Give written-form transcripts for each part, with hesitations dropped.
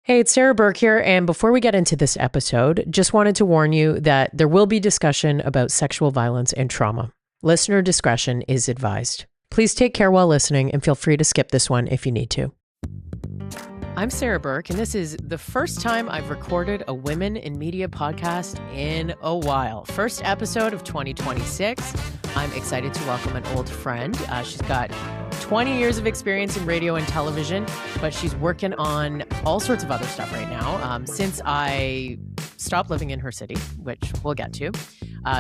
Hey, it's Sarah Burke here. And before we get into this episode, just wanted to warn you that there will be discussion about sexual violence and trauma. Listener discretion is advised. Please take care while listening and feel free to skip this one if you need to. I'm Sarah Burke, and this is the first time I've recorded a Women in Media podcast in a while. First episode of 2026. I'm excited to welcome an old friend. She's got 20 years of experience in radio and television, but she's working on all sorts of other stuff right now. Since I stopped living in her city, which we'll get to,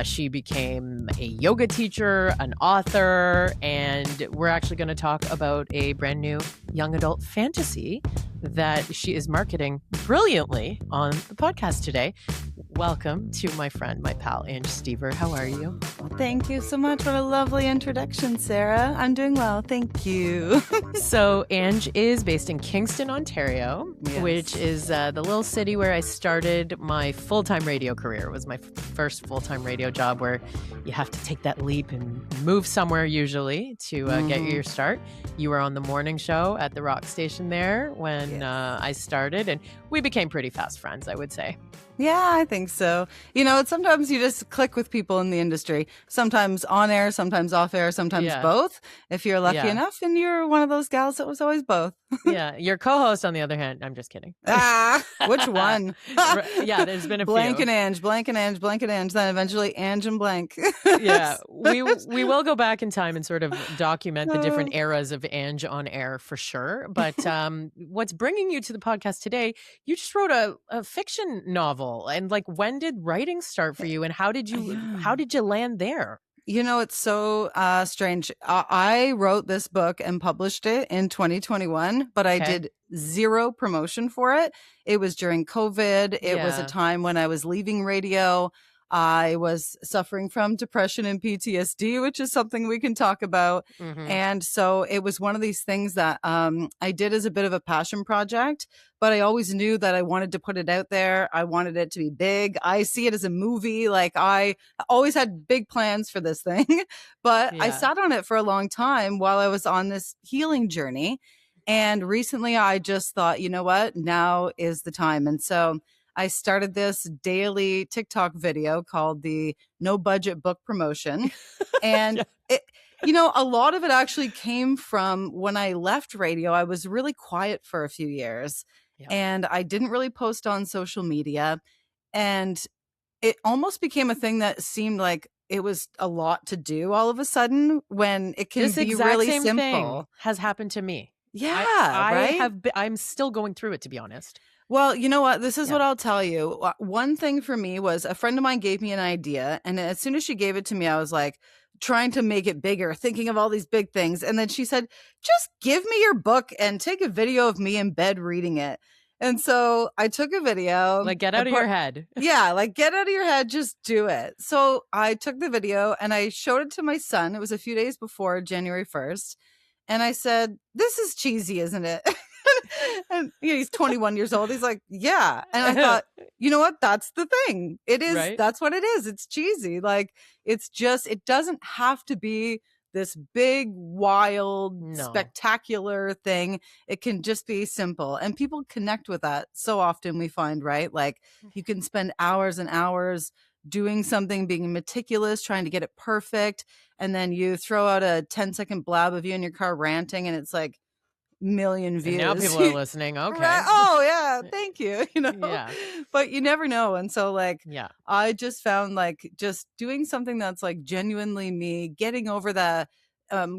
she became a yoga teacher, an author, and we're actually going to talk about a brand new young adult fantasy that she is marketing brilliantly on the podcast today. Welcome to my friend, my pal, Ange Stever. How are you? Thank you so much. What a lovely introduction, Sarah. I'm doing well. Thank you. So Ange is based in Kingston, Ontario, Yes. which is the little city where I started my full-time radio career. It was my first full-time radio job where you have to take that leap and move somewhere usually to get your start. You were on the morning show at the rock station there when I started, and we became pretty fast friends, I would say. Yeah, I think so. You know, sometimes you just click with people in the industry. Sometimes on air, sometimes off air, sometimes both. If you're lucky enough, and you're one of those gals that was always both. Yeah, your co-host, on the other hand, I'm just kidding. Which one? Yeah, there's been a Blank few. and Ange, blank and Ange, blank and Ange, then eventually Ange and blank. Yeah, we will go back in time and sort of document the different eras of Ange on air for sure. But what's bringing you to the podcast today, you just wrote a fiction novel. And like, when did writing start for you, and how did you land there? You know, it's so strange. I wrote this book and published it in 2021, but I did zero promotion for it. It was during COVID. It was a time when I was leaving radio. I was suffering from depression and PTSD, which is something we can talk about. And so it was one of these things that I did as a bit of a passion project, but I always knew that I wanted to put it out there. I wanted it to be big. I see it as a movie. Like, I always had big plans for this thing, but I sat on it for a long time while I was on this healing journey. And recently I just thought, you know what, now is the time. And so I started this daily TikTok video called the No Budget Book Promotion. And a lot of it actually came from when I left radio. I was really quiet for a few years and I didn't really post on social media. And it almost became a thing that seemed like it was a lot to do all of a sudden, when it can be really simple. Thing has happened to me. Yeah, right? I'm still going through it, to be honest. Well, you know what? This is what I'll tell you. One thing for me was a friend of mine gave me an idea. And as soon as she gave it to me, I was like trying to make it bigger, thinking of all these big things. And then she said, just give me your book and take a video of me in bed reading it. And so I took a video. Like, get out of your head. Yeah, like, get out of your head. Just do it. So I took the video and I showed it to my son. It was a few days before January 1st. And I said, this is cheesy, isn't it? And he's 21 years old. He's like, yeah. And I thought, you know what? That's the thing. It is. Right? That's what it is. It's cheesy. Like, it's just, it doesn't have to be this big, wild, spectacular thing. It can just be simple. And people connect with that so often, we find, right? Like, you can spend hours and hours doing something, being meticulous, trying to get it perfect. And then you throw out a 10-second blab of you in your car ranting, and it's like, million views. And now people are listening. Okay. Right? Oh yeah, thank you. But you never know. And so, like, I just found, like, just doing something that's like genuinely me, getting over the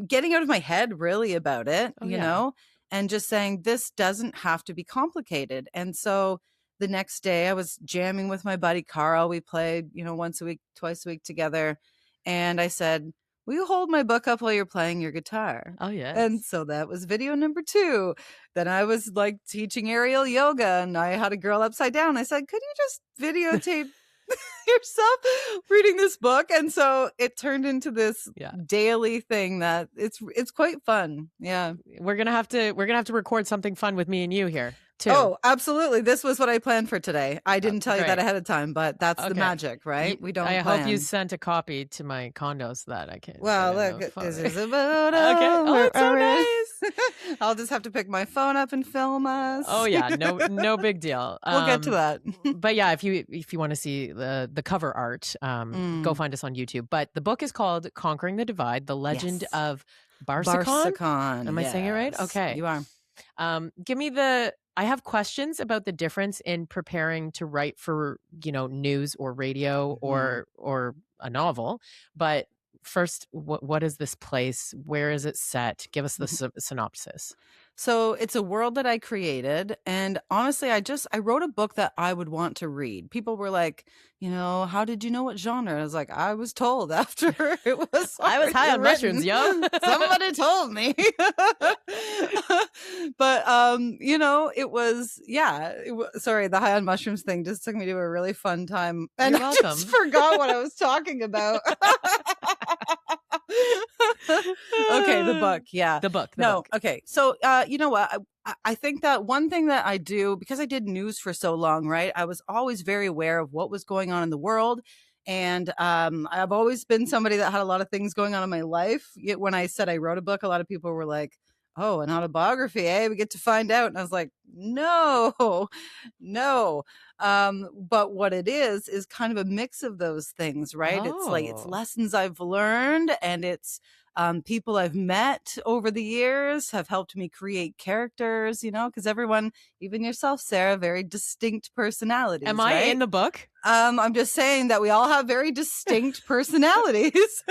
getting out of my head really about it, you know, and just saying, this doesn't have to be complicated. And so the next day I was jamming with my buddy Carl. We played, once a week, twice a week together. And I said, will you hold my book up while you're playing your guitar? Oh, yeah. And so that was video number 2. Then I was like teaching aerial yoga, and I had a girl upside down. I said, could you just videotape yourself reading this book? And so it turned into this daily thing that it's quite fun. Yeah. We're going to have to record something fun with me and you here. too. Oh, absolutely. This was what I planned for today. I didn't tell you that ahead of time, but that's the magic, right? We don't I plan. hope you sent a copy to my condo so that I can. Well, look, this is a photo. Okay. Oh, it's so nice. I'll just have to pick my phone up and film us. Oh yeah, no big deal. We'll get to that. But yeah, if you want to see the cover art, go find us on YouTube. But the book is called Conquering the Divide: The Legend of Barsecon. Barsecon. Am I saying it right? Okay, you are. Give me I have questions about the difference in preparing to write for, news or radio or a novel. But first, what is this place? Where is it set? Give us the synopsis. So it's a world that I created. And honestly, I wrote a book that I would want to read. People were like, how did you know what genre? I was like, I was told after it was. I was high on mushrooms, yo. Somebody told me. But, it was, sorry, the high on mushrooms thing just took me to a really fun time. And You're welcome. I just forgot what I was talking about. Okay, the book. Yeah. The book. Okay. So, you know what? I think that one thing that I do, because I did news for so long, right? I was always very aware of what was going on in the world. And I've always been somebody that had a lot of things going on in my life. Yet when I said I wrote a book, a lot of people were like, oh, an autobiography, eh? We get to find out. And I was like, no. But what it is kind of a mix of those things, right? Oh. It's lessons I've learned, and it's people I've met over the years have helped me create characters, because everyone, even yourself, Sarah, very distinct personalities. Am I in the book? I'm just saying that we all have very distinct personalities.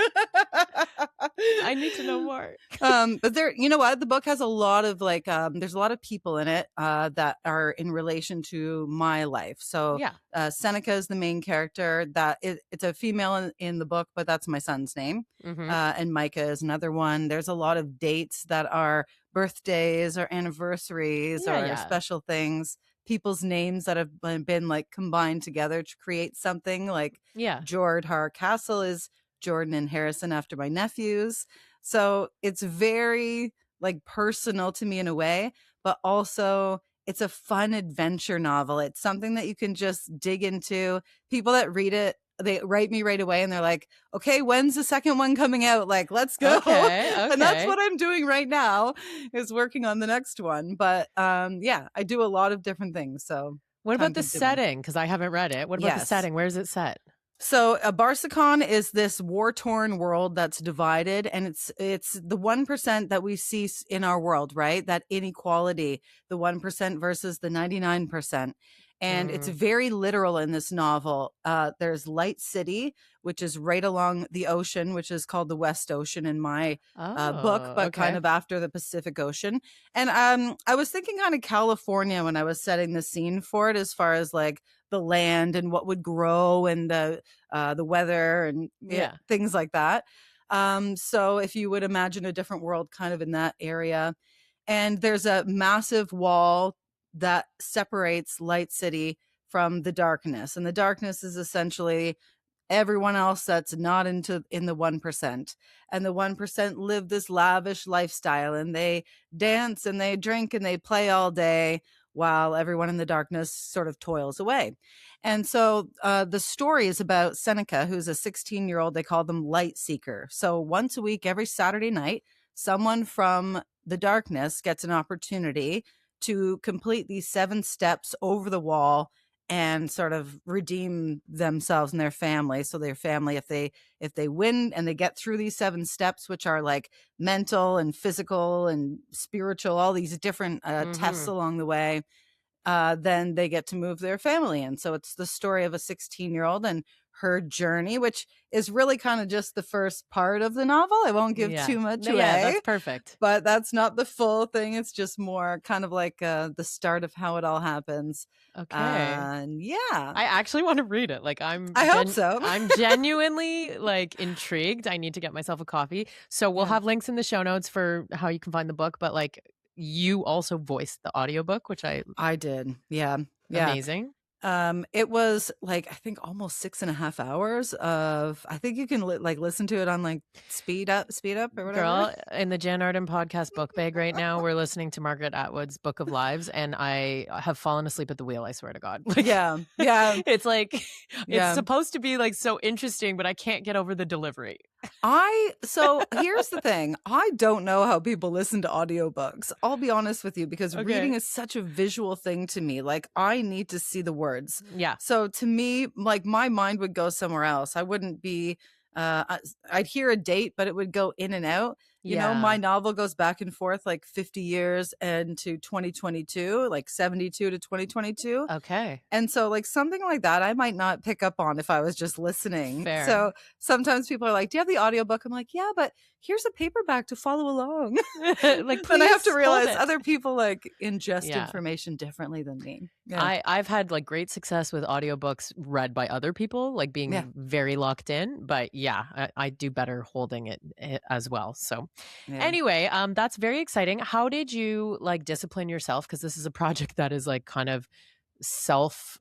I need to know more. But there, you know what? The book has a lot of there's a lot of people in it that are in relation to my life. So Seneca is the main character. It's a female in the book, but that's my son's name. Mm-hmm. And Micah is another one. There's a lot of dates that are birthdays or anniversaries or special things. People's names that have been combined together to create something Jord Castle is Jordan and Harrison after my nephews. So it's very personal to me in a way, but also it's a fun adventure novel. It's something that you can just dig into. People that read it, they write me right away and they're like, okay, when's the second one coming out? Let's go. Okay. And that's what I'm doing right now, is working on the next one. But I do a lot of different things. So what about the setting? Because I haven't read it. What about the setting? Where is it set? So Barsecon is this war-torn world that's divided, and it's the 1% that we see in our world, right? That inequality, the 1% versus the 99%. And it's very literal in this novel. There's Light City, which is right along the ocean, which is called the West Ocean in my book, but kind of after the Pacific Ocean. And I was thinking kind of California when I was setting the scene for it, as far as the land and what would grow and the weather and things like that. So if you would imagine a different world kind of in that area. And there's a massive wall that separates Light City from the darkness. And the darkness is essentially everyone else that's not in the 1%. And the 1% live this lavish lifestyle, and they dance and they drink and they play all day while everyone in the darkness sort of toils away. And so the story is about Seneca, who's a 16-year-old. They call them light seeker. So once a week, every Saturday night, someone from the darkness gets an opportunity to complete these 7 steps over the wall and sort of redeem themselves and their family. So their family, if they win and they get through these 7 steps, which are mental and physical and spiritual, all these different tests along the way, then they get to move their family in. So it's the story of a 16-year-old and her journey, which is really kind of just the first part of the novel. I won't give too much away. Yeah, that's perfect. But that's not the full thing. It's just more kind of the start of how it all happens. Okay. And I actually want to read it. I hope so. I'm genuinely intrigued. I need to get myself a copy. So we'll have links in the show notes for how you can find the book. But you also voiced the audiobook, which I did. Yeah. Amazing. It was like, I think almost 6.5 hours of, I think you can listen to it on like speed up or whatever. Girl, in the Jan Arden podcast book bag right now, we're listening to Margaret Atwood's Book of Lives, and I have fallen asleep at the wheel, I swear to God. Like, yeah. It's like, it's supposed to be like so interesting, but I can't get over the delivery. So here's the thing. I don't know how people listen to audiobooks. I'll be honest with you, because reading is such a visual thing to me. Like, I need to see the words. Yeah. So to me, like, my mind would go somewhere else. I wouldn't be, I'd hear a date, but it would go in and out. You know, my novel goes back and forth like 50 years and to 2022, like 72 to 2022. Okay. And so like something like that, I might not pick up on if I was just listening. Fair. So sometimes people are like, do you have the audiobook? I'm like, yeah, but here's a paperback to follow along. Like, then I have to realize other people like ingest information differently than me. Yeah. I've had like great success with audiobooks read by other people, like being very locked in. But I do better holding it as well. So anyway, that's very exciting. How did you like discipline yourself? Because this is a project that is like kind of self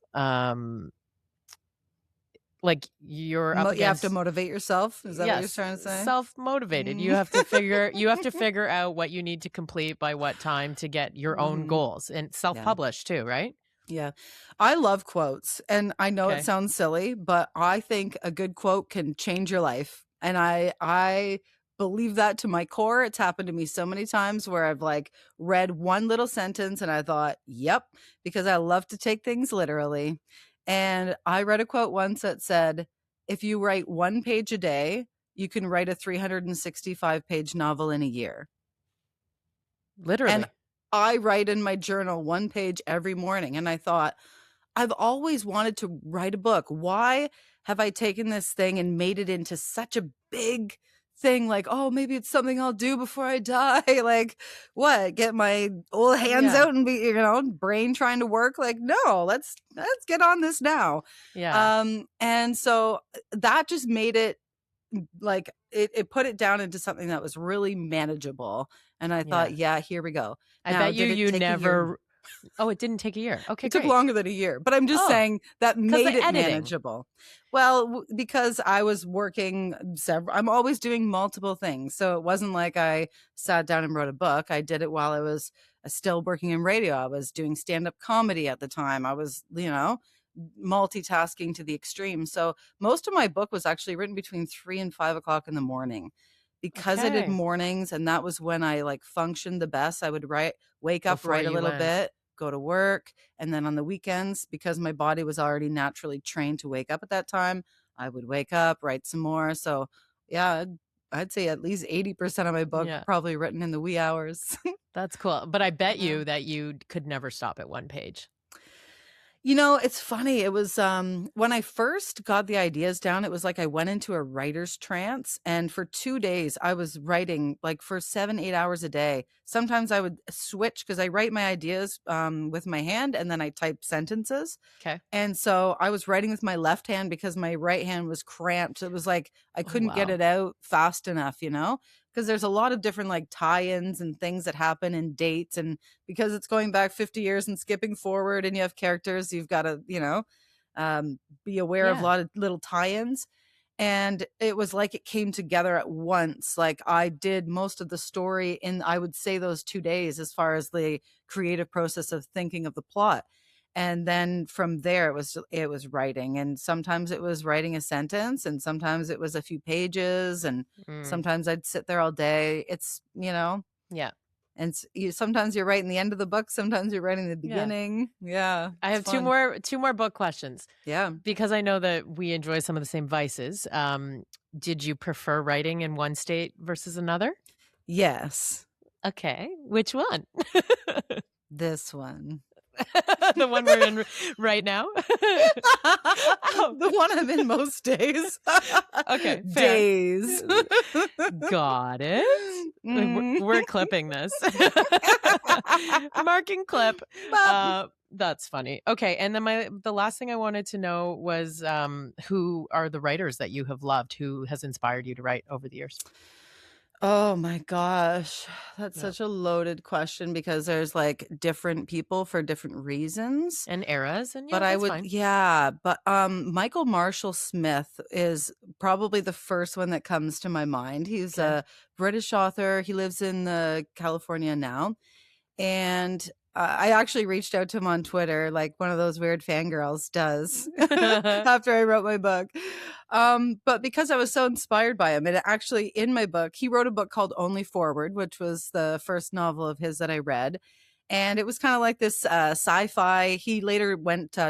like you're up against, you have to motivate yourself. Is that what you're trying to say? Self-motivated. You have to figure out what you need to complete by what time to get your own goals, and self-published too, right? Yeah. I love quotes, and I know it sounds silly, but I think a good quote can change your life. And I believe that to my core. It's happened to me so many times where I've like read one little sentence and I thought, yep, because I love to take things literally. And I read a quote once that said, if you write 1 page a day, you can write a 365-page novel in a year. Literally. And I write in my journal 1 page every morning. And I thought, I've always wanted to write a book. Why have I taken this thing and made it into such a big thing? Like, oh, maybe it's something I'll do before I die. Like, what? Get my old hands out and be, brain trying to work? Like, no, let's get on this now. Yeah. And so that just made it like it put it down into something that was really manageable. And I thought, here we go. I bet you never. Oh, it didn't take a year. Okay, it took longer than a year, but I'm just saying that made it manageable. Well, because I was working I'm always doing multiple things. So it wasn't like I sat down and wrote a book. I did it while I was still working in radio. I was doing stand-up comedy at the time. I was, multitasking to the extreme. So most of my book was actually written between 3 and 5 o'clock in the morning. Because I did mornings, and that was when I like functioned the best. I would wake up, write a little bit, go to work. And then on the weekends, because my body was already naturally trained to wake up at that time, I would wake up, write some more. So I'd say at least 80% of my book probably written in the wee hours. That's cool. But I bet you that you could never stop at 1 page. It's funny. It was when I first got the ideas down, it was like I went into a writer's trance. And for 2 days, I was writing like for 7-8 hours a day. Sometimes I would switch because I write my ideas with my hand and then I type sentences. Okay. And so I was writing with my left hand because my right hand was cramped. It was like I couldn't get it out fast enough, because there's a lot of different like tie-ins and things that happen in dates. And because it's going back 50 years and skipping forward and you have characters, you've got to, be aware of a lot of little tie-ins. And it was like it came together at once. Like I did most of the story in, I would say, those 2 days as far as the creative process of thinking of the plot. And then from there, it was writing. And sometimes it was writing a sentence, and sometimes it was a few pages, and sometimes I'd sit there all day. It's, Yeah. And sometimes you're writing the end of the book. Sometimes you're writing the beginning. Yeah. I have two more book questions. Yeah. Because I know that we enjoy some of the same vices. Did you prefer writing in one state versus another? Yes. Okay. Which one? This one. The one we're in right now? The one I'm in most days. Okay. Fair. Days. Got it. We're clipping this. Marking clip. That's funny. Okay. And then the last thing I wanted to know was who are the writers that you have loved? Who has inspired you to write over the years? Oh my gosh. That's Yeah. such a loaded question because there's like different people for different reasons. And eras, and yeah, But I that's would, fine. yeah, but Michael Marshall Smith is probably the first one that comes to my mind. He's Okay. a British author. He lives in California now. And I actually reached out to him on Twitter, like one of those weird fangirls does after I wrote my book. But because I was so inspired by him, it actually, in my book, he wrote a book called Only Forward, which was the first novel of his that I read. And it was kind of like this sci-fi. He later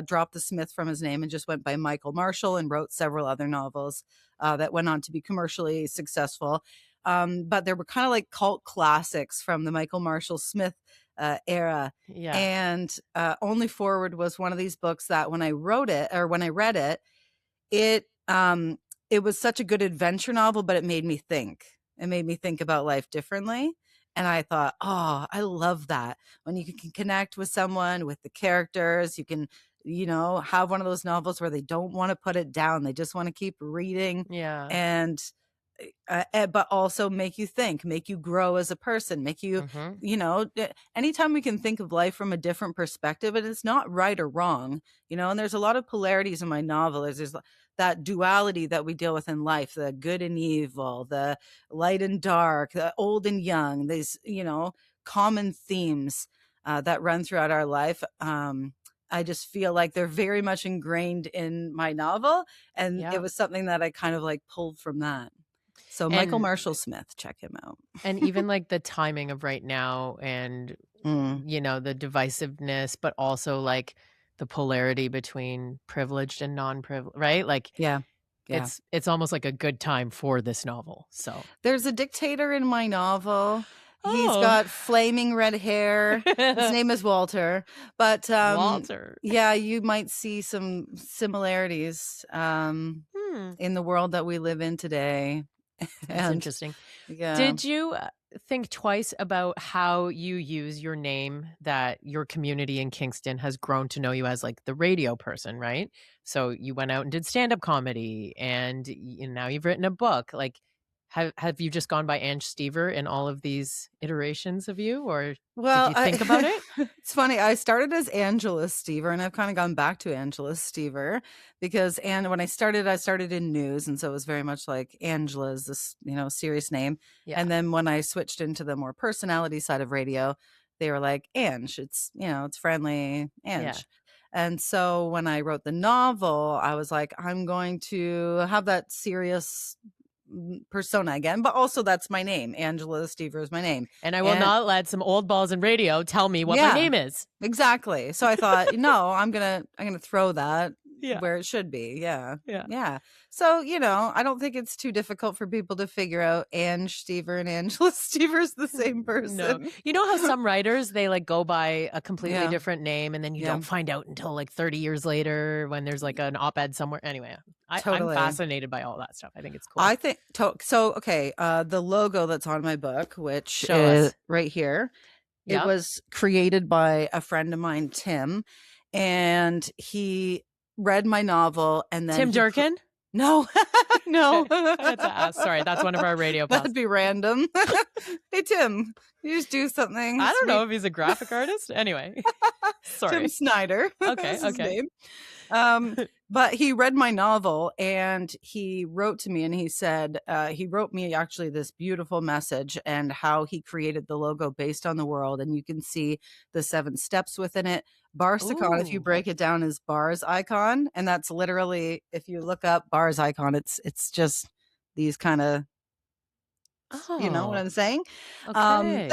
dropped the Smith from his name and just went by Michael Marshall and wrote several other novels that went on to be commercially successful. But there were kind of like cult classics from the Michael Marshall Smith era. Yeah. And Only Forward was one of these books that when I wrote it or when I read it, it it was such a good adventure novel, but it made me think. It made me think about life differently. And I thought, oh, I love that. When you can connect with someone, with the characters, you can, have one of those novels where they don't want to put it down. They just want to keep reading. Yeah. And but also make you think, make you grow as a person, make you, anytime we can think of life from a different perspective, and it's not right or wrong, and there's a lot of polarities in my novel. There's that duality that we deal with in life, the good and evil, the light and dark, the old and young, these, common themes that run throughout our life. I just feel like they're very much ingrained in my novel. And it was something that I kind of like pulled from that. So Michael Marshall Smith, check him out. And even like the timing of right now and, the divisiveness, but also like the polarity between privileged and non-privileged, right? Like, yeah. It's almost like a good time for this novel. So there's a dictator in my novel. He's got flaming red hair. His name is Walter. But Walter. Yeah, you might see some similarities in the world that we live in today. That's interesting. Yeah. Did you think twice about how you use your name, that your community in Kingston has grown to know you as like the radio person, right? So you went out and did stand-up comedy, and now you've written a book. Like, have you just gone by Ange Stever in all of these iterations of you, or did you think about it? It's funny. I started as Angela Stever, and I've kind of gone back to Angela Stever because, when I started in news, and so it was very much like Angela is this, serious name. Yeah. And then when I switched into the more personality side of radio, they were like, Ange, it's, it's friendly, Ange. Yeah. And so when I wrote the novel, I was like, I'm going to have that serious persona again, but also that's my name. Angela Stever is my name, and I will not let some old balls in radio tell me what my name is. Exactly. So I thought, no, I'm gonna throw that where it should be. Yeah. So I don't think it's too difficult for people to figure out Ange Stever and Angela Stever is the same person. No. You know how some writers, they like go by a completely different name, and then you don't find out until like 30 years later when there's like an op-ed somewhere. Anyway, I'm fascinated by all that stuff. I think it's cool. I think so. Okay, the logo that's on my book, which is right here, it was created by a friend of mine, Tim, and he read my novel, and then Tim Durkin. No, no. Sorry, that's one of our radio pals. That'd be random. Hey, Tim, you just do something. I don't know if he's a graphic artist. Anyway, sorry. Tim Snyder. Okay, His name. But he read my novel and he wrote to me and he said, he wrote me actually this beautiful message and how he created the logo based on the world. And you can see the 7 steps within it. Barsecon, if you break it down, is Bars icon. And that's literally, if you look up Bars icon, it's just these kind of, you know what I'm saying? Okay.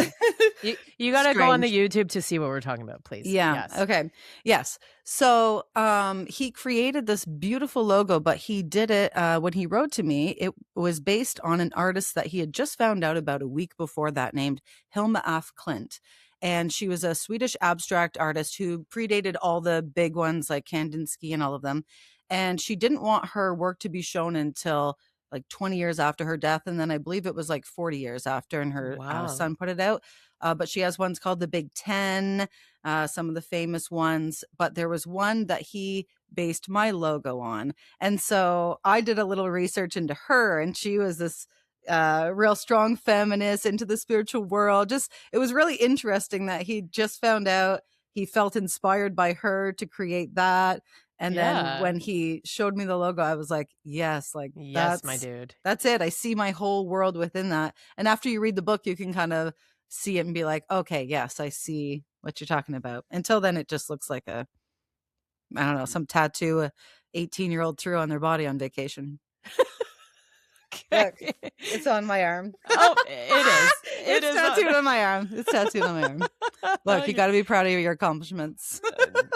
You got to go on the YouTube to see what we're talking about, please. Yeah. Yes. Okay. Yes. So he created this beautiful logo, but he did it when he wrote to me. It was based on an artist that he had just found out about a week before that, named Hilma af Klint. And she was a Swedish abstract artist who predated all the big ones like Kandinsky and all of them. And she didn't want her work to be shown until like 20 years after her death. And then I believe it was like 40 years after, and her son put it out. But she has ones called the Big 10, some of the famous ones. But there was one that he based my logo on. And so I did a little research into her, and she was this real strong feminist into the spiritual world. Just, it was really interesting that he just found out he felt inspired by her to create that. And then when he showed me the logo, I was like, yes, like yes, my dude. That's it. I see my whole world within that. And after you read the book, you can kind of see it and be like, okay, yes, I see what you're talking about. Until then, it just looks like I don't know, some tattoo a 18-year-old threw on their body on vacation. Look, it's on my arm. Oh, it is. It's tattooed on my arm. It's tattooed on my arm. Look, you got to be proud of your accomplishments.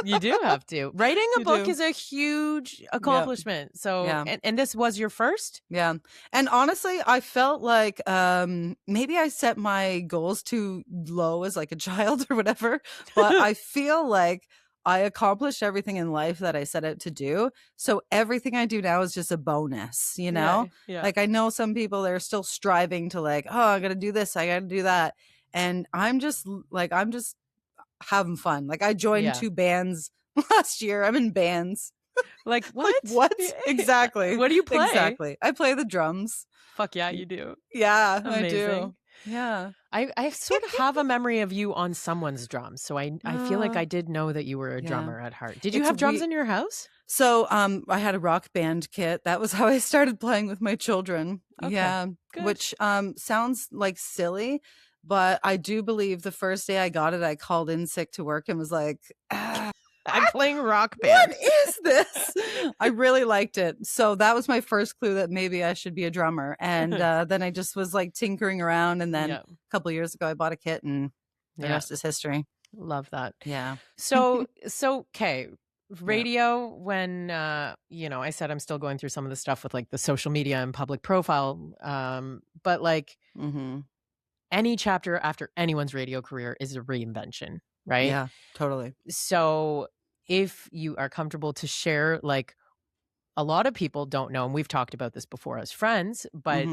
You do have to. Writing a book is a huge accomplishment. Yep. So, and this was your first? Yeah. And honestly, I felt like maybe I set my goals too low as like a child or whatever, but I feel like I accomplished everything in life that I set out to do. So everything I do now is just a bonus, you know? Yeah. Like I know some people, they're still striving to like, oh, I got to do this. I got to do that. And I'm just having fun. Like I joined 2 bands last year. I'm in bands. Like what? Like, what? Exactly. What do you play? Exactly. I play the drums. Fuck yeah, you do. Yeah, amazing. I do. Yeah. I sort of have a memory of you on someone's drums. So I feel like I did know that you were a drummer at heart. Did you have drums in your house? So I had a rock band kit. That was how I started playing with my children. Okay, yeah. Good. Which sounds like silly, but I do believe the first day I got it, I called in sick to work and was like, I'm playing rock band. What is this? I really liked it. So that was my first clue that maybe I should be a drummer. And then I just was like tinkering around. And then a couple of years ago, I bought a kit and the rest is history. Love that. Yeah. So, okay. Radio, when, I said I'm still going through some of the stuff with like the social media and public profile. But like any chapter after anyone's radio career is a reinvention, right? Yeah, totally. So if you are comfortable to share, like a lot of people don't know, and we've talked about this before as friends, but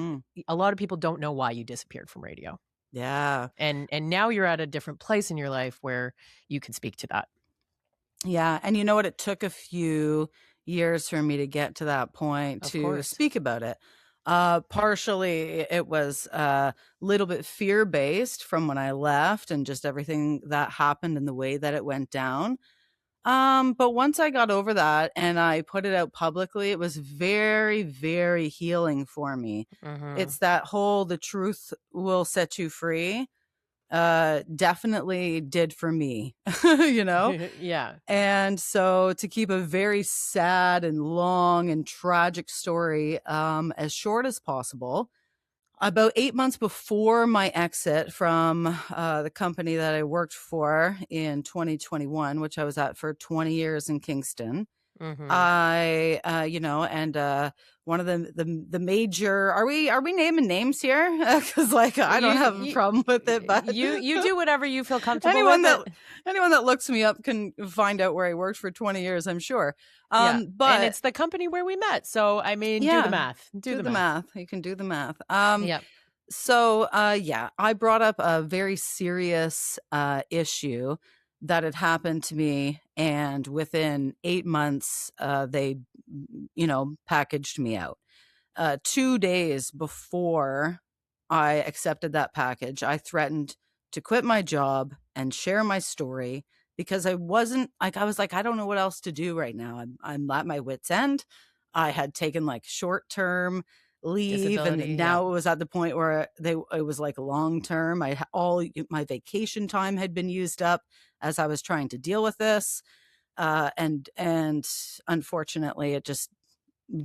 a lot of people don't know why you disappeared from radio. Yeah. And now you're at a different place in your life where you can speak to that. Yeah. And you know what? It took a few years for me to get to that point to speak about it. Partially it was a little bit fear-based from when I left and just everything that happened and the way that it went down. But once I got over that and I put it out publicly, it was very, very healing for me. It's that whole, the truth will set you free. Definitely did for me, Yeah. And so to keep a very sad and long and tragic story, as short as possible, about 8 months before my exit from, the company that I worked for in 2021, which I was at for 20 years in Kingston, I, one of the major, are we naming names here? Cause like, I don't have a problem with it, but you do whatever you feel comfortable anyone with. that looks me up can find out where I worked for 20 years, I'm sure. But and it's the company where we met. So, I mean, do the math. Do the math. You can do the math. So, I brought up a very serious, issue that had happened to me. And within 8 months, they, packaged me out. 2 days before I accepted that package, I threatened to quit my job and share my story because I wasn't like, I was like, I don't know what else to do right now. I'm at my wit's end. I had taken like short-term leave and now it was at the point where it was like long-term. All my vacation time had been used up as I was trying to deal with this. And unfortunately it just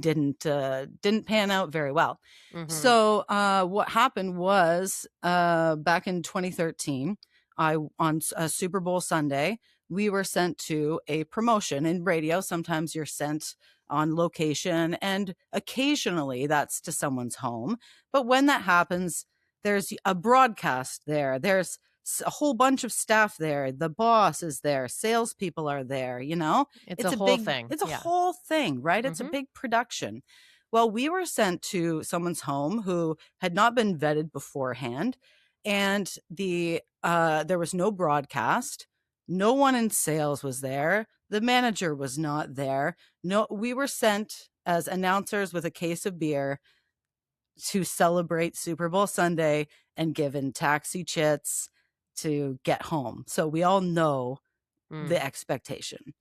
didn't pan out very well. So what happened was back in 2013, on a Super Bowl Sunday, we were sent to a promotion in radio. Sometimes you're sent on location and occasionally that's to someone's home. But when that happens, there's a broadcast there. There's a whole bunch of staff there. The boss is there. Salespeople are there. It's a whole thing. It's a whole thing, right? It's a big production. Well, we were sent to someone's home who had not been vetted beforehand. And there was no broadcast. No one in sales was there. The manager was not there. No, we were sent as announcers with a case of beer to celebrate Super Bowl Sunday and given taxi chits to get home. So we all know the expectation.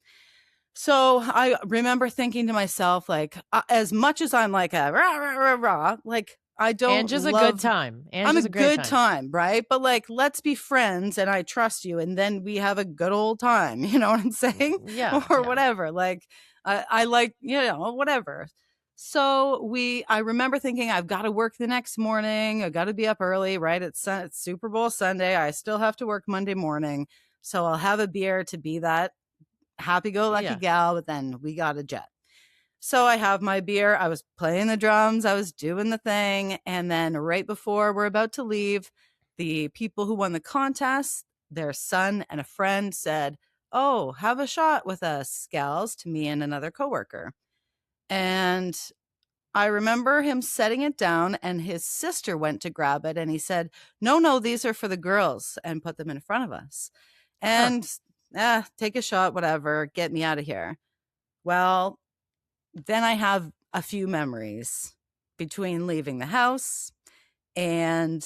So I remember thinking to myself, like, as much as I'm like a rah, rah, rah, rah, like, I don't Angie's love, a good time. I'm a good time, right? But like, let's be friends and I trust you. And then we have a good old time. You know what I'm saying? Yeah. Or whatever. Like, I like, whatever. So I remember thinking, I've got to work the next morning. I got to be up early, right? It's Super Bowl Sunday. I still have to work Monday morning. So I'll have a beer to be that happy-go-lucky gal, but then we got a jet. So I have my beer. I was playing the drums. I was doing the thing. And then right before we're about to leave, the people who won the contest, their son and a friend said, "Oh, have a shot with us, gals," to me and another coworker. And I remember him setting it down and his sister went to grab it. And he said, no, these are for the girls, and put them in front of us. And take a shot, whatever, get me out of here. Well, then I have a few memories between leaving the house and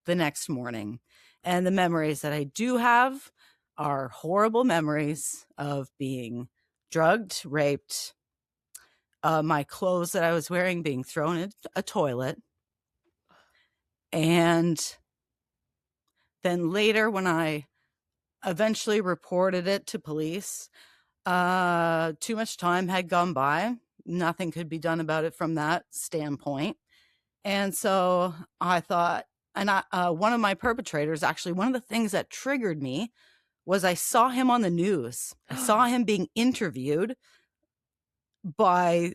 the next morning. And the memories that I do have are horrible memories of being drugged, raped, my clothes that I was wearing being thrown in a toilet. And then later, when I eventually reported it to police, too much time had gone by. Nothing could be done about it from that standpoint. And so I thought, and one of my perpetrators, actually, one of the things that triggered me was I saw him on the news. I saw him being interviewed by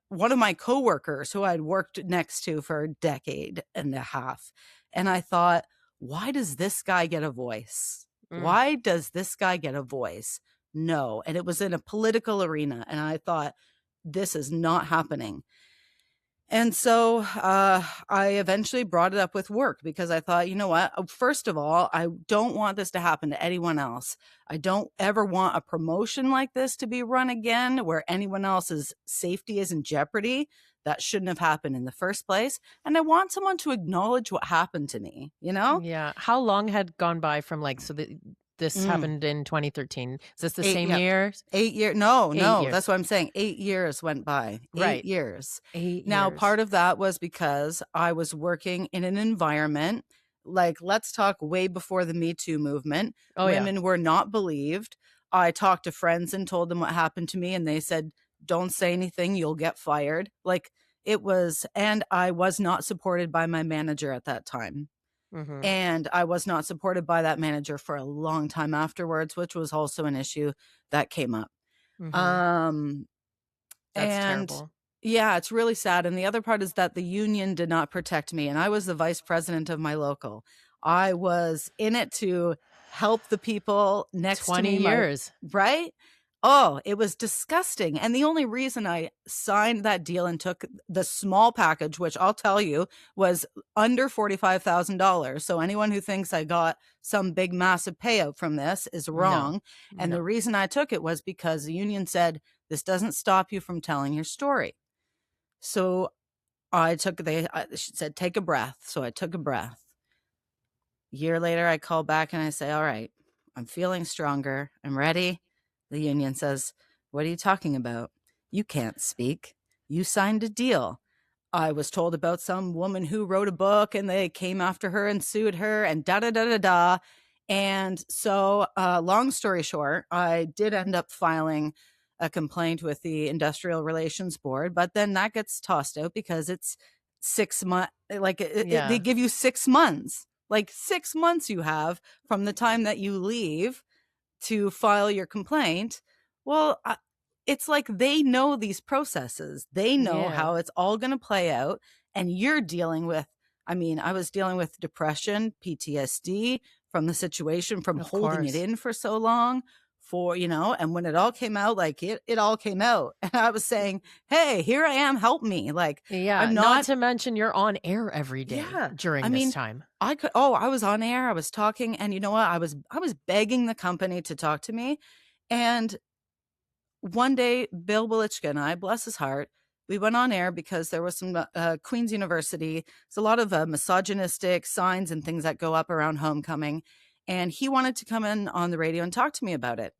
one of my coworkers who I'd worked next to for a decade and a half. And I thought, why does this guy get a voice? Why does this guy get a voice? No. And it was in a political arena. And I thought, this is not happening. And so I eventually brought it up with work because I thought, you know what? First of all, I don't want this to happen to anyone else. I don't ever want a promotion like this to be run again where anyone else's safety is in jeopardy. That shouldn't have happened in the first place. And I want someone to acknowledge what happened to me, you know? Yeah. How long had gone by from this happened in 2013? Is this the same year? 8 years. No, that's what I'm saying. 8 years went by. 8 years. 8 years. Now, part of that was because I was working in an environment, like, let's talk way before the Me Too movement. Women were not believed. I talked to friends and told them what happened to me, and they said, don't say anything, you'll get fired. Like, it was, and I was not supported by my manager at that time. Mm-hmm. And I was not supported by that manager for a long time afterwards, which was also an issue that came up. Mm-hmm. That's terrible. Yeah, it's really sad. And the other part is that the union did not protect me. And I was the vice president of my local. I was in it to help the people next to me. 20 years. Right? Oh, it was disgusting. And the only reason I signed that deal and took the small package, which I'll tell you was under $45,000. So anyone who thinks I got some big, massive payout from this is wrong. And the reason I took it was because the union said, this doesn't stop you from telling your story. So she said, take a breath. So I took a breath. A year later, I call back and I say, all right, I'm feeling stronger. I'm ready. The union says, what are you talking about? You can't speak. You signed a deal. I was told about some woman who wrote a book and they came after her and sued her and da-da-da-da-da. And so long story short, I did end up filing a complaint with the Industrial Relations Board, but then that gets tossed out because it's 6 months. Like they give you 6 months, like 6 months you have from the time that you leave to file your complaint. Well, it's like they know these processes. They know how it's all going to play out. And you're dealing with, I was dealing with depression, PTSD from the situation, from holding it in for so long. And when it all came out, like it all came out. And I was saying, hey, here I am, help me. Like, I'm not to mention you're on air every day during this time. I was on air, I was talking, and you know what? I was begging the company to talk to me. And one day, Bill Welichka and I, bless his heart, we went on air because there was some Queen's University. There's a lot of misogynistic signs and things that go up around homecoming. And he wanted to come in on the radio and talk to me about it.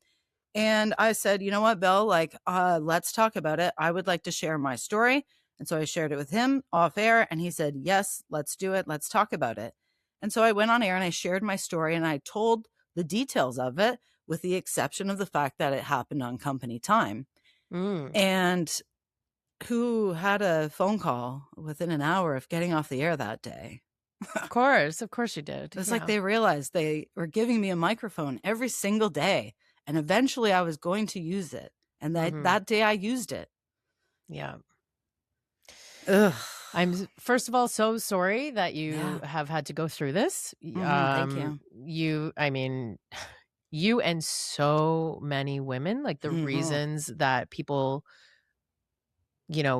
And I said, you know what, Bill, like, let's talk about it. I would like to share my story. And so I shared it with him off air. And he said, yes, let's do it. Let's talk about it. And so I went on air and I shared my story and I told the details of it, with the exception of the fact that it happened on company time. And who had a phone call within an hour of getting off the air that day? Of course you did. It's like they realized they were giving me a microphone every single day. And eventually I was going to use it. And that day I used it. Yeah. Ugh. I'm, first of all, so sorry that you have had to go through this. Thank you. I mean, you and so many women, like the reasons that people,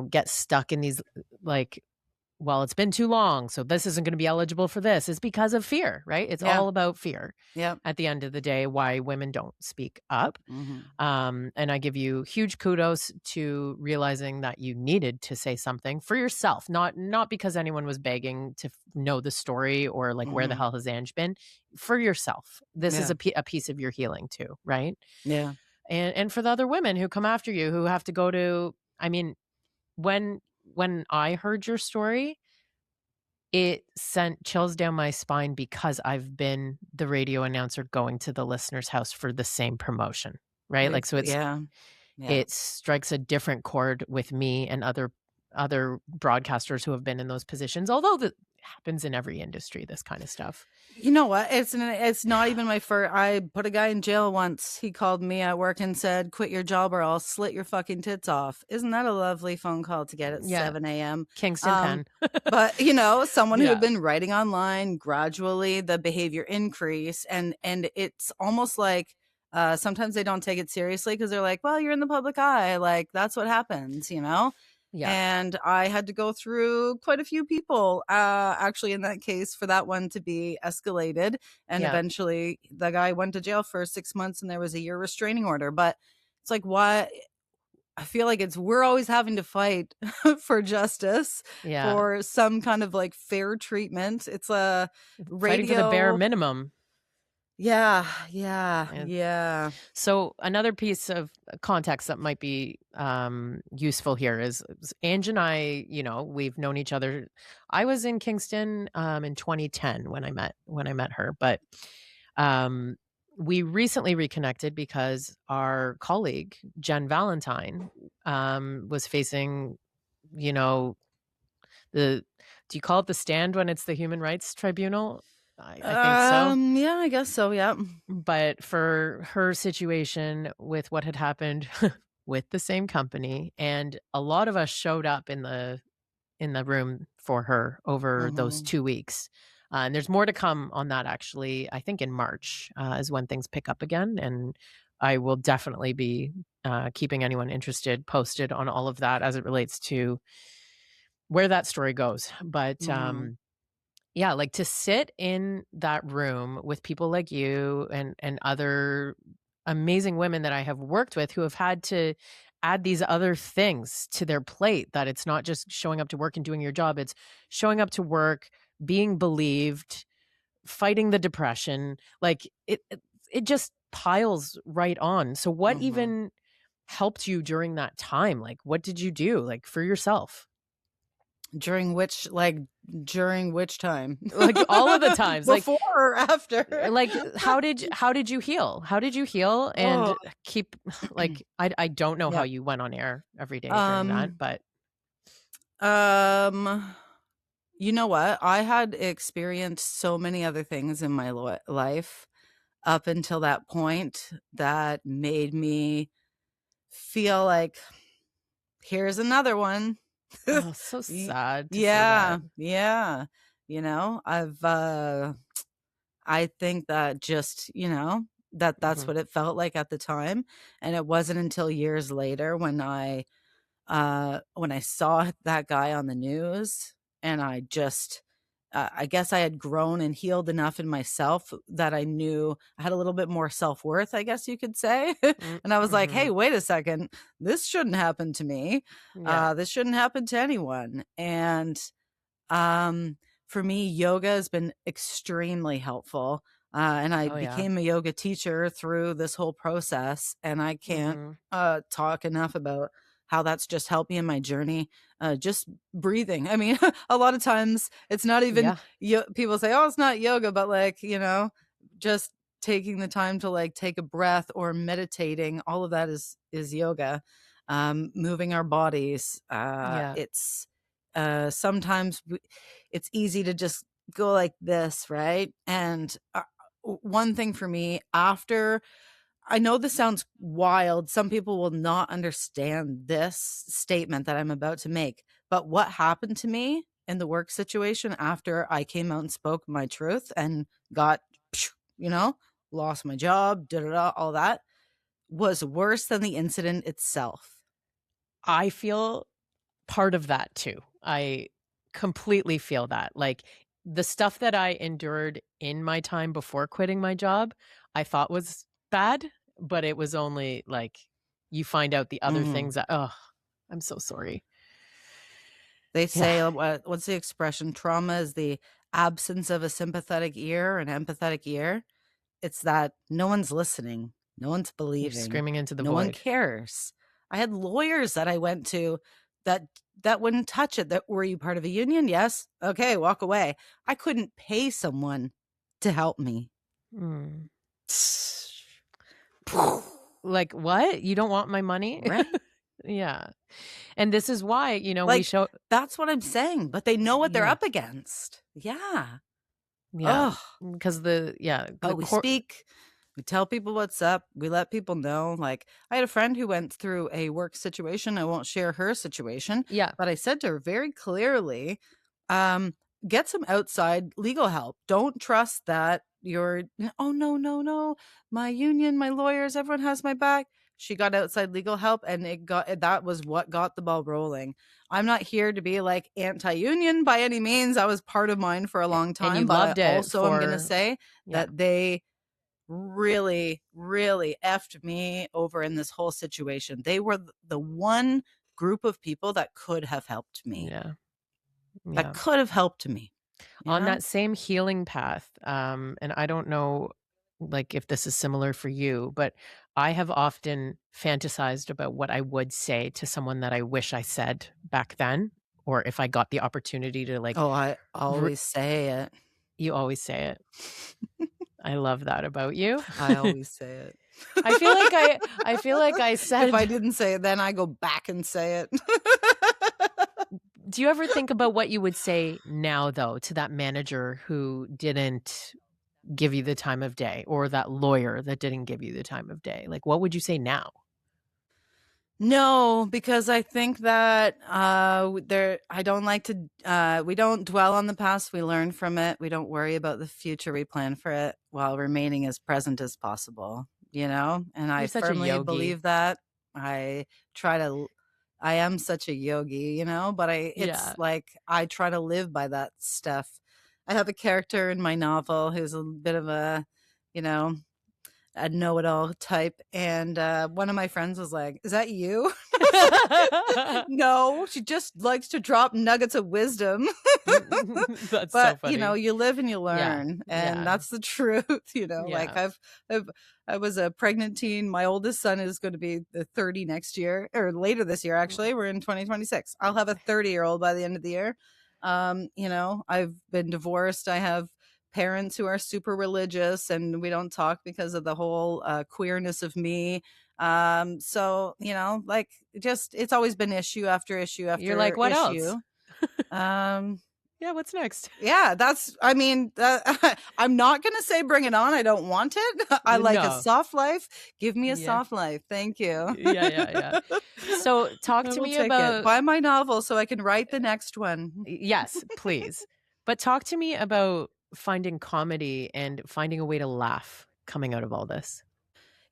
get stuck in these, like, well, it's been too long, so this isn't going to be eligible for this, is because of fear, right? It's all about fear. Yeah. At the end of the day, why women don't speak up. And I give you huge kudos to realizing that you needed to say something for yourself, not because anyone was begging to know the story or like where the hell has Ange been. For yourself, this is a piece of your healing too, right? Yeah. And for the other women who come after you, who have to go to, I mean, when I heard your story, it sent chills down my spine because I've been the radio announcer going to the listener's house for the same promotion, right? Like, so it's, it strikes a different chord with me and other broadcasters who have been in those positions, although that happens in every industry, this kind of stuff. You know what? It's not even my first. I put a guy in jail once. He called me at work and said, quit your job or I'll slit your fucking tits off. Isn't that a lovely phone call to get at 7 a.m.? Kingston pen. But, someone who had been writing online, gradually the behavior increase. And it's almost like sometimes they don't take it seriously because they're like, well, you're in the public eye. Like, that's what happens, Yeah. And I had to go through quite a few people, actually, in that case, for that one to be escalated. And eventually the guy went to jail for 6 months and there was a year restraining order. But it's like, why? I feel like we're always having to fight for justice, for some kind of like fair treatment. It's a radio. Fighting for the bare minimum. Yeah. So another piece of context that might be useful here is Ange and I, we've known each other. I was in Kingston in 2010 when I met her, but we recently reconnected because our colleague Jen Valentine was facing, do you call it the stand when it's the Human Rights Tribunal? I think so. Yeah, I guess so. Yeah. But for her situation with what had happened with the same company, and a lot of us showed up in the room for her over those 2 weeks. And there's more to come on that, actually. I think in March is when things pick up again. And I will definitely be keeping anyone interested posted on all of that as it relates to where that story goes. But yeah, like to sit in that room with people like you and other amazing women that I have worked with who have had to add these other things to their plate, that it's not just showing up to work and doing your job. It's showing up to work, being believed, fighting the depression. Like it just piles right on. So what even helped you during that time? Like, what did you do, like, for yourself? During which time? Like all of the times. Before or after? Like how did you heal? How did you heal and keep, like, I don't know how you went on air every day during that, but you know what? I had experienced so many other things in my life up until that point that made me feel like, here's another one. Oh, so sad. Yeah. I think that just, that's what it felt like at the time. And it wasn't until years later when I saw that guy on the news and I just I guess I had grown and healed enough in myself that I knew I had a little bit more self-worth, I guess you could say. And I was like, hey, wait a second, this shouldn't happen to me. This shouldn't happen to anyone. And for me, yoga has been extremely helpful. And I became a yoga teacher through this whole process. And I can't talk enough about how that's just helped me in my journey. Just breathing. I mean, a lot of times it's not even, people say, oh, it's not yoga, but like, you know, just taking the time to like take a breath or meditating, all of that is yoga. Moving our bodies. It's sometimes it's easy to just go like this, right? And one thing for me, after, I know this sounds wild, some people will not understand this statement that I'm about to make, but what happened to me in the work situation after I came out and spoke my truth and got, you know, lost my job, all that, was worse than the incident itself. I feel part of that too. I completely feel that. Like the stuff that I endured in my time before quitting my job, I thought was bad, but it was only like you find out the other things that, oh, I'm so sorry. They say, what's the expression? Trauma is the absence of a sympathetic ear, an empathetic ear. It's that no one's listening. No one's believing. You're screaming into the void. No one cares. I had lawyers that I went to that wouldn't touch it. That, were you part of a union? Yes. Okay, walk away. I couldn't pay someone to help me. Like, what? You don't want my money? Right. Yeah. And this is why, you know, like, we show. That's what I'm saying. But they know what they're up against. Yeah. Yeah. Because we speak. We tell people what's up. We let people know. Like, I had a friend who went through a work situation. I won't share her situation. Yeah. But I said to her very clearly, get some outside legal help. Don't trust that you're, oh, no. My union, my lawyers, everyone has my back. She got outside legal help, and that was what got the ball rolling. I'm not here to be like anti-union by any means. I was part of mine for a long time. And you loved it. Also, I'm going to say that they really, really effed me over in this whole situation. They were the one group of people that could have helped me. That could have helped me. On that same healing path. And I don't know, like, if this is similar for you, but I have often fantasized about what I would say to someone that I wish I said back then, or if I got the opportunity to, like. Oh, I always say it. You always say it. I love that about you. I always say it. I feel like I said. If I didn't say it, then I go back and say it. Do you ever think about what you would say now, though, to that manager who didn't give you the time of day, or that lawyer that didn't give you the time of day? Like, what would you say now? No, because I think that I don't like to, we don't dwell on the past. We learn from it. We don't worry about the future. We plan for it while remaining as present as possible, you know? And I firmly believe that. I am such a yogi, you know, but it's like, I try to live by that stuff. I have a character in my novel who's a bit of a, you know, a know-it-all type, and one of my friends was like, is that you? No, she just likes to drop nuggets of wisdom. That's but so funny. You know, you live and you learn, and that's the truth. You know, like I was a pregnant teen. My oldest son is going to be 30 next year, or later this year. Actually, we're in 2026. I'll have a 30-year-old by the end of the year. You know, I've been divorced. I have parents who are super religious, and we don't talk because of the whole queerness of me. So, you know, like, just, it's always been issue after issue after You're like, what issue. else? Yeah, what's next? Yeah, I mean, I'm not going to say bring it on. I don't want it. I like a soft life. Give me a soft life. Thank you. Yeah. So talk to me about. Buy my novel so I can write the next one. Yes, please. But talk to me about finding comedy and finding a way to laugh coming out of all this.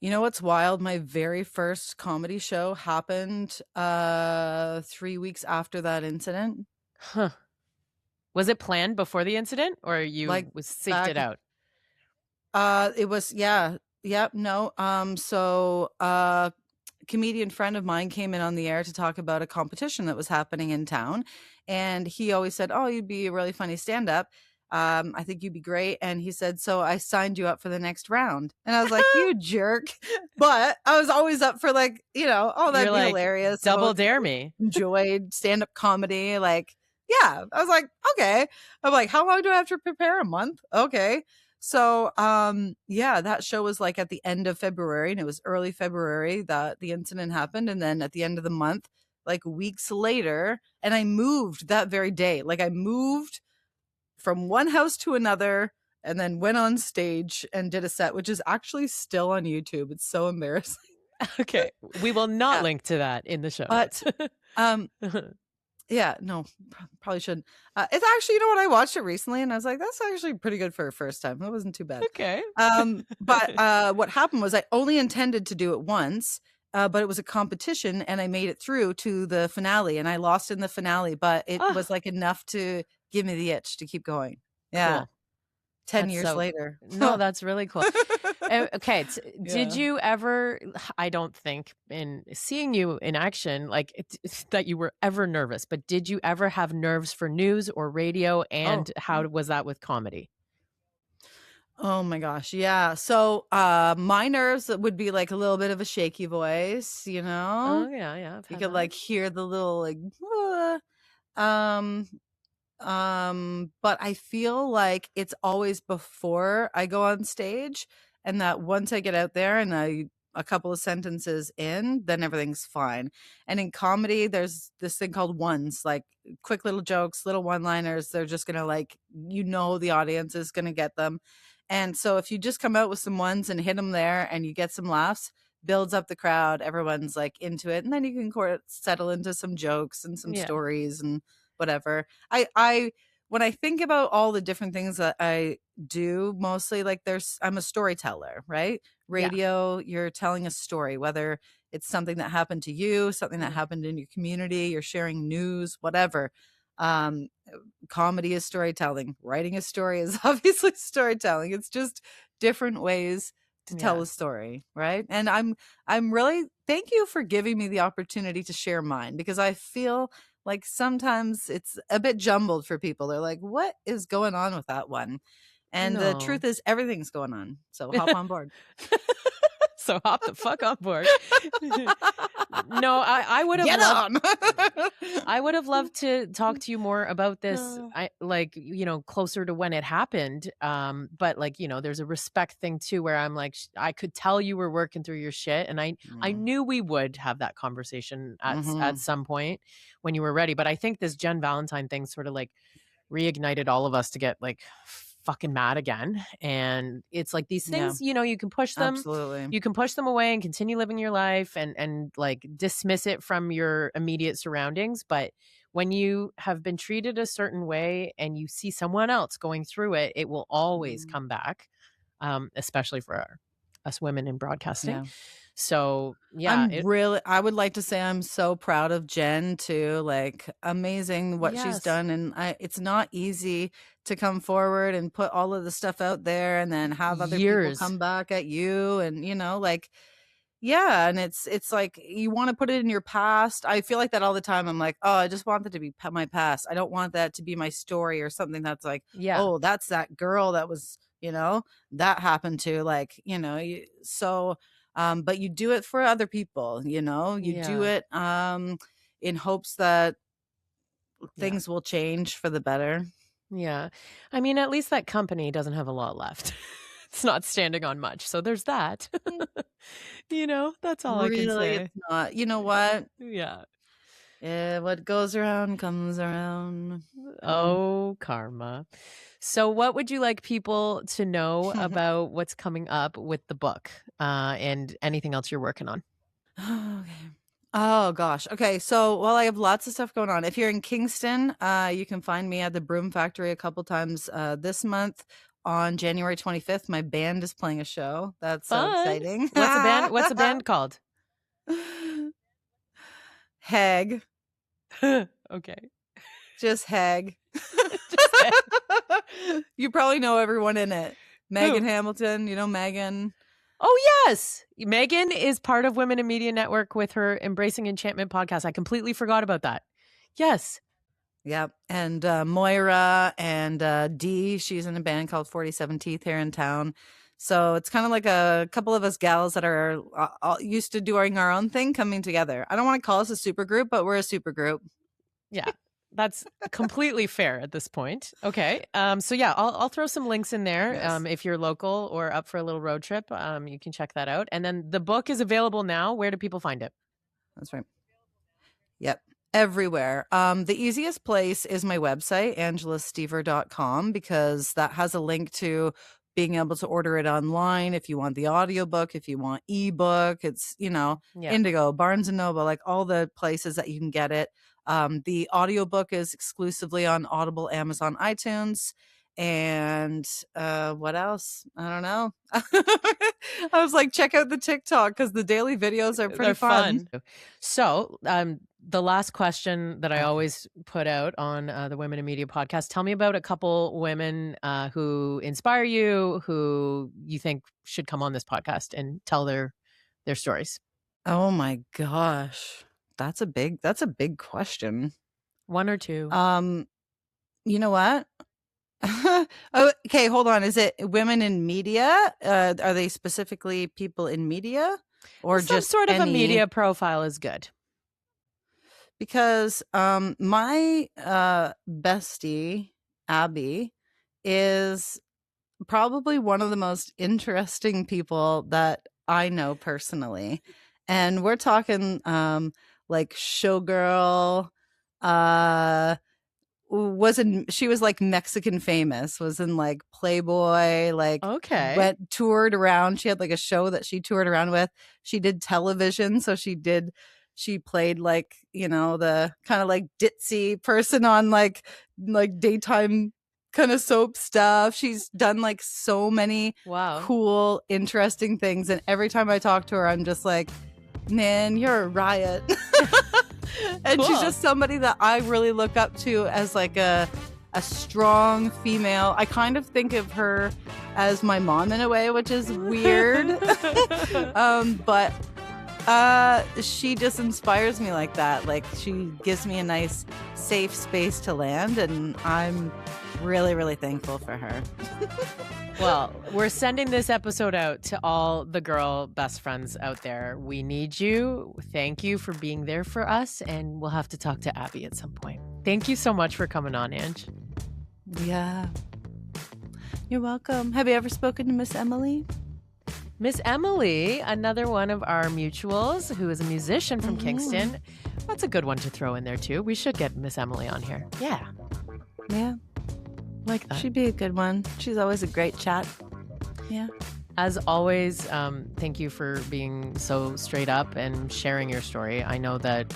You know what's wild? My very first comedy show happened 3 weeks after that incident. Huh. Was it planned before the incident, or you Like seeked it out? It was, yeah. Yep. No. So comedian friend of mine came in on the air to talk about a competition that was happening in town. And he always said, "Oh, you'd be a really funny stand up. I think you'd be great." And he said, "So I signed you up for the next round." And I was like, "You jerk." But I was always up for, like, oh, that'd You're be like, hilarious. double dare me. Enjoyed stand up comedy. Like, yeah. I was like, okay. I'm like, how long do I have to prepare? A month? Okay. So, yeah, that show was like at the end of February, and it was early February that the incident happened. And then at the end of the month, like weeks later, and I moved that very day. Like, I moved from one house to another and then went on stage and did a set, which is actually still on YouTube. It's so embarrassing. Okay. We will not link to that in the show notes. Yeah, no, probably shouldn't. It's actually, you know what? I watched it recently and I was like, that's actually pretty good for a first time. That wasn't too bad. Okay. But what happened was I only intended to do it once, but it was a competition and I made it through to the finale, and I lost in the finale, but it was like enough to give me the itch to keep going. Yeah. Cool. 10 years later. No, that's really cool. Okay. Did you ever, I don't think in seeing you in action, like that you were ever nervous, but did you ever have nerves for news or radio? And how was that with comedy? Oh my gosh. Yeah. So my nerves would be like a little bit of a shaky voice, Oh yeah. You could like hear the little like but I feel like it's always before I go on stage, and that once I get out there and a couple of sentences in, then everything's fine. And in comedy, there's this thing called ones, like quick little jokes, little one-liners. They're just gonna, like, the audience is gonna get them. And so if you just come out with some ones and hit them there and you get some laughs, builds up the crowd, everyone's like into it, and then you can settle into some jokes and some stories and whatever. I when I think about all the different things that I do, mostly like I'm a storyteller, right? Radio, you're telling a story, whether it's something that happened to you, something that happened in your community, you're sharing news, whatever. Comedy is storytelling. Writing a story is obviously storytelling. It's just different ways to tell a story, right? And I'm really, thank you for giving me the opportunity to share mine, because I feel like sometimes it's a bit jumbled for people. They're like, what is going on with that one? And the truth is, everything's going on. So hop on board. So hop the fuck on board. No, I would have I would have loved to talk to you more about this. I closer to when it happened. But there's a respect thing too, where I'm like, I could tell you were working through your shit, and I knew we would have that conversation at some point when you were ready. But I think this Jen Valentine thing sort of like reignited all of us to get like fucking mad again. And it's like these things, you can push them. Absolutely. You can push them away and continue living your life and like dismiss it from your immediate surroundings. But when you have been treated a certain way and you see someone else going through it, it will always come back, especially for us women in broadcasting. Yeah. So I would like to say I'm so proud of Jen too. Like, amazing what she's done. And it's not easy to come forward and put all of the stuff out there and then have other people come back at you. And, and it's like, you want to put it in your past. I feel like that all the time. I'm like, oh, I just want that to be my past. I don't want that to be my story or something that's like, oh, that's that girl that was, that happened to, like, but you do it for other people, you do it in hopes that things will change for the better. Yeah. I mean, at least that company doesn't have a lot left. It's not standing on much. So there's that. That's all I can say. It's not. You know what? Yeah. What goes around comes around. Oh, karma. So what would you like people to know about what's coming up with the book and anything else you're working on? Okay. Oh, gosh. Okay. So, I have lots of stuff going on. If you're in Kingston, you can find me at the Broom Factory a couple times this month. On January 25th, my band is playing a show. That's so exciting. What's the band called? Hag. Okay. Just Hag. You probably know everyone in it. Megan Hamilton, you know Megan. Oh, yes. Megan is part of Women in Media Network with her Embracing Enchantment podcast. I completely forgot about that. Yes. Yep. And Moira and Dee, she's in a band called 47 Teeth here in town. So it's kind of like a couple of us gals that are used to doing our own thing coming together. I don't want to call us a super group, but we're a super group. Yeah. That's completely fair at this point. Okay. So yeah, I'll throw some links in there. Yes. If you're local or up for a little road trip, you can check that out. And then the book is available now. Where do people find it? That's right. Yep. Everywhere. The easiest place is my website, angelastiever.com, because that has a link to being able to order it online if you want the audiobook, if you want ebook. It's, Indigo, Barnes & Noble, like all the places that you can get it. The audiobook is exclusively on Audible, Amazon, iTunes. And what else? I don't know. I was like, check out the TikTok because the daily videos are pretty fun. So the last question that I always put out on the Women in Media podcast, tell me about a couple women who inspire you, who you think should come on this podcast and tell their stories. Oh my gosh. That's a big question. One or two. You know what? Okay, hold on. Is it women in media? Are they specifically people in media, or some just sort of a media profile is good? Because my bestie Abby is probably one of the most interesting people that I know personally, and we're talking like showgirl. She was like Mexican famous, was in like Playboy, like toured around. She had like a show that she toured around with. She did television, so she played like, the kind of like ditzy person on like daytime kind of soap stuff. She's done like so many cool, interesting things. And every time I talk to her, I'm just like, man, you're a riot. And she's just somebody that I really look up to as like a strong female. I kind of think of her as my mom in a way, which is weird. But she just inspires me like that. Like, she gives me a nice, safe space to land, and I'm really, really thankful for her. Well, we're sending this episode out to all the girl best friends out there. We need you. Thank you for being there for us, and we'll have to talk to Abby at some point. Thank you so much for coming on, Ange. Yeah. You're welcome. Have you ever spoken to Miss Emily? Miss Emily, another one of our mutuals who is a musician from Kingston. That's a good one to throw in there, too. We should get Miss Emily on here. Yeah. Yeah. Like that. She'd be a good one. She's always a great chat. Yeah. As always, thank you for being so straight up and sharing your story. I know that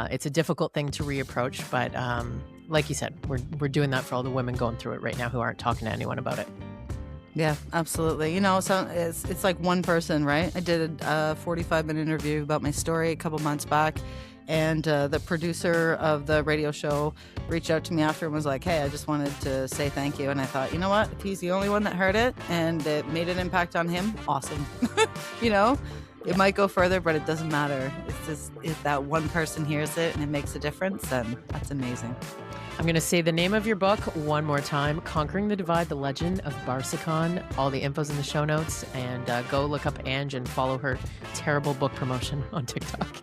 it's a difficult thing to reapproach, but like you said, we're doing that for all the women going through it right now who aren't talking to anyone about it. Yeah, absolutely. So it's like one person, right? I did a 45-minute interview about my story a couple months back, and the producer of the radio show reached out to me after and was like, hey, I just wanted to say thank you. And I thought, you know what? If he's the only one that heard it and it made an impact on him, awesome. It might go further, but it doesn't matter. It's just, if that one person hears it and it makes a difference, then that's amazing. I'm going to say the name of your book one more time, Conquering the Divide, The Legend of Barsecon. All the info's in the show notes, and go look up Ange and follow her terrible book promotion on TikTok.